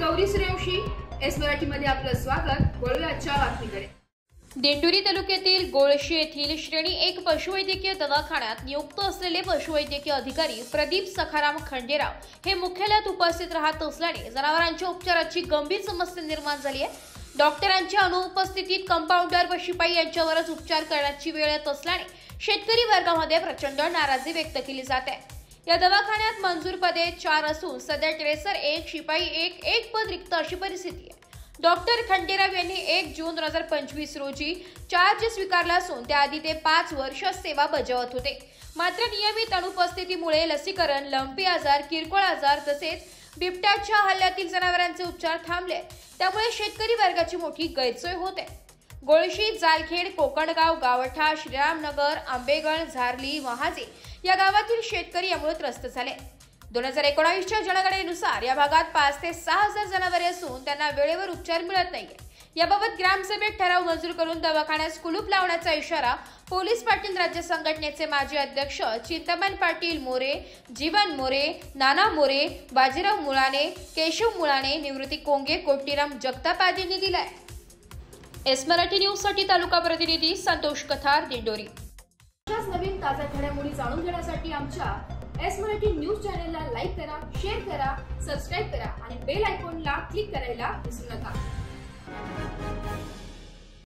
Gauri Suryavanshi, S मराठीमध्ये आपलं स्वागत। वळूया आजच्या बातमीकडे। दिंडोरी तालुक्यातील गोळशी येथील श्रेणी 1 पशुवैद्यकीय दवाखान्यात नियुक्त असलेले पशुवैद्यकीय अधिकारी प्रदीप सखाराम खंडेराव हे मुख्यालयात उपस्थित राहत असल्याने जनावरांच्या उपचाराची गंभीर समस्या निर्माण झाली आहे। डॉक्टरांच्या अनुपस्थितीत कंपाऊंडर व शिपाई यांच्यावरच उपचार करण्याची वेळ येत असल्याने शेतकरी वर्गामध्ये प्रचंड नाराजी व्यक्त केली जाते। या दवाखान्यात मंजूर पदे 4 असून सध्या ट्रेसर 1, शिपाई 1, 1 पद रिक्त अशी परिस्थिती आहे। डॉक्टर खंडेराव यांनी 1 जून 2025 रोजी चार्ज स्वीकारला असून त्याआधी ते 5 वर्ष सेवा बजावत होते। मात्र नियमित अनुपस्थितीमुळे लसीकरण, लंपी आजार, किरकोळ आजार तसेच बिबट्याच्या हल्ल्यातील जनावरांचे उपचार थांबले। त्यामुळे शेतकरी वर्गाची मोठी गैरसोय होते। गोळशी, जालखेड, कोकणगाव, गावठा, श्रीरामनगर, आंबेगण, झारली, महाजे या गावातील शेतकरी यामुळे त्रस्त झाले। 2019च्या जनगणनेनुसार या भागात 5 ते 6 हजार जनावरे असून त्यांना वेळेवर उपचार मिळत नाहीये। याबाबत ग्रामसभेत ठराव मंजूर करून दवाखान्यास कुलूप लावण्याचा इशारा पोलीस पाटील राज्य संघटनेचे माजी अध्यक्ष चिंतामण पाटील मोरे, जीवन मोरे, नाना मोरे, बाजीराव मुळाने, केशव मुळाने, निवृत्ती कोंगे, कोटीराम जगताप आदींनी दिलाय। एस मराठी न्यूज साठी तालुका प्रतिनिधी संतोष कथार, दिंडोरी। अशाच नवीन ताज्या घडामोडी जाणून घेण्यासाठी आमच्या एस मराठी न्यूज चॅनलला लाईक करा, शेअर करा, सबस्क्राइब करा आणि बेल आयकॉनला क्लिक करायला विसरू नका।